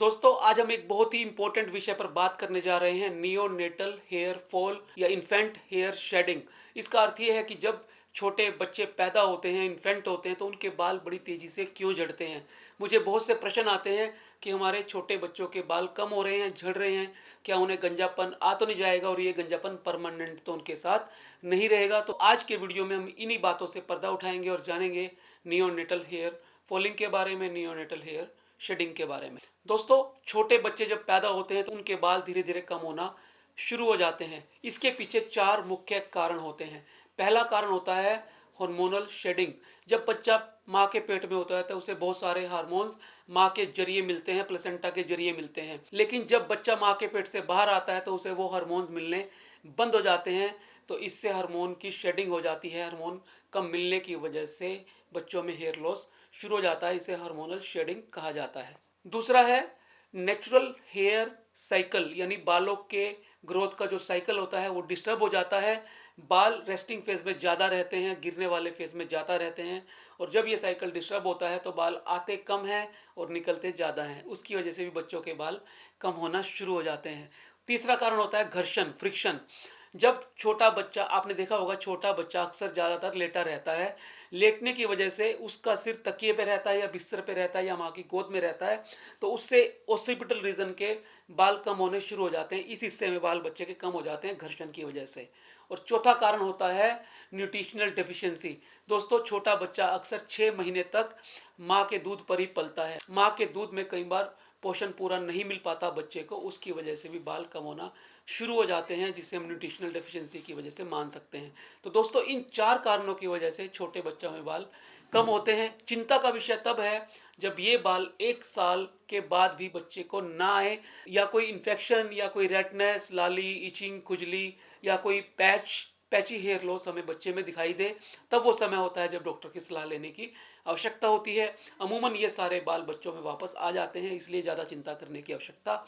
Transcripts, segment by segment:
दोस्तों आज हम एक बहुत ही इंपॉर्टेंट विषय पर बात करने जा रहे हैं नियोनेटल हेयर फॉल या इन्फेंट हेयर शेडिंग। इसका अर्थ ये है कि जब छोटे बच्चे पैदा होते हैं, इन्फेंट होते हैं, तो उनके बाल बड़ी तेजी से क्यों झड़ते हैं। मुझे बहुत से प्रश्न आते हैं कि हमारे छोटे बच्चों के बाल कम हो रहे हैं, झड़ रहे हैं, क्या उन्हें गंजापन आ तो नहीं जाएगा और ये गंजापन परमानेंट तो उनके साथ नहीं रहेगा। तो आज के वीडियो में हम इन्हीं बातों से पर्दा उठाएंगे और जानेंगे नियोनेटल हेयर फॉलिंग के बारे में, नियोनेटल हेयर शेडिंग के बारे में। दोस्तों छोटे बच्चे जब पैदा होते हैं तो उनके बाल धीरे धीरे कम होना शुरू हो जाते हैं। इसके पीछे चार मुख्य कारण होते हैं। पहला कारण होता है हार्मोनल शेडिंग। जब बच्चा माँ के पेट में होता है तो उसे बहुत सारे हार्मोन्स माँ के जरिए मिलते हैं, प्लेसेंटा के जरिए मिलते हैं। लेकिन जब बच्चा माँ के पेट से बाहर आता है तो उसे वो हार्मोन्स मिलने बंद हो जाते हैं। तो इससे हार्मोन की शेडिंग हो जाती है। हार्मोन कम मिलने की वजह से बच्चों में हेयर लॉस शुरू हो जाता है। इसे हार्मोनल शेडिंग कहा जाता है। दूसरा है नेचुरल हेयर साइकिल, यानी बालों के ग्रोथ का जो साइकिल होता है वो डिस्टर्ब हो जाता है। बाल रेस्टिंग फेज में ज़्यादा रहते हैं, गिरने वाले फेज में ज़्यादा रहते हैं, और जब ये साइकिल डिस्टर्ब होता है तो बाल आते कम हैं और निकलते ज़्यादा हैं। उसकी वजह से भी बच्चों के बाल कम होना शुरू हो जाते हैं। तीसरा कारण होता है घर्षण, फ्रिक्शन। जब छोटा बच्चा, आपने देखा होगा छोटा बच्चा अक्सर ज़्यादातर लेटा रहता है, लेटने की वजह से उसका सिर तकिए पे रहता है या बिस्तर पे रहता है या माँ की गोद में रहता है, तो उससे ओसिपिटल रीजन के बाल कम होने शुरू हो जाते हैं। इस हिस्से में बाल बच्चे के कम हो जाते हैं घर्षण की वजह से। और चौथा कारण होता है न्यूट्रिशनल डेफिशिएंसी। दोस्तों छोटा बच्चा अक्सर 6 महीने तक माँ के दूध पर ही पलता है। माँ के दूध में कई बार पोषण पूरा नहीं मिल पाता बच्चे को, उसकी वजह से भी बाल कम होना शुरू हो जाते हैं, जिसे हम न्यूट्रिशनल डेफिशिएंसी की वजह से मान सकते हैं। तो दोस्तों इन चार कारणों की वजह से छोटे बच्चों में बाल कम होते हैं। चिंता का विषय तब है जब ये बाल 1 साल के बाद भी बच्चे को ना आए, या कोई इन्फेक्शन या कोई रेडनेस, लाली, इचिंग, खुजली या कोई पैची हेयर लॉस हमें बच्चे में दिखाई दे। तब वो समय होता है जब डॉक्टर की सलाह लेने की आवश्यकता होती है। अमूमन ये सारे बाल बच्चों में वापस आ जाते हैं, इसलिए ज़्यादा चिंता करने की आवश्यकता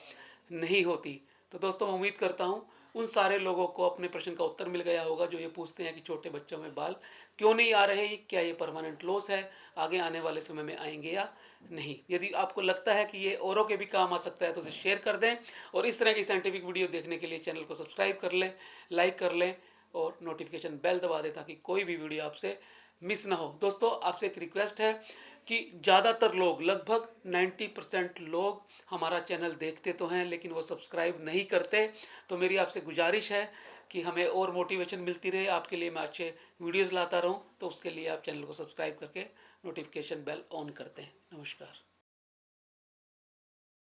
नहीं होती। तो दोस्तों मैं उम्मीद करता हूँ उन सारे लोगों को अपने प्रश्न का उत्तर मिल गया होगा जो ये पूछते हैं कि छोटे बच्चों में बाल क्यों नहीं आ रहे, क्या ये परमानेंट लॉस है, आगे आने वाले समय में आएंगे या नहीं। यदि आपको लगता है कि ये औरों के भी काम आ सकता है तो उसे शेयर कर दें, और इस तरह की साइंटिफिक वीडियो देखने के लिए चैनल को सब्सक्राइब कर लें, लाइक कर लें और नोटिफिकेशन बेल दबा दें ताकि कोई भी वीडियो आपसे मिस ना हो। दोस्तों आपसे एक रिक्वेस्ट है कि ज़्यादातर लोग, लगभग 90% लोग हमारा चैनल देखते तो हैं लेकिन वो सब्सक्राइब नहीं करते। तो मेरी आपसे गुजारिश है कि हमें और मोटिवेशन मिलती रहे, आपके लिए मैं अच्छे वीडियोस लाता रहूं, तो उसके लिए आप चैनल को सब्सक्राइब करके नोटिफिकेशन बेल ऑन करते हैं। नमस्कार।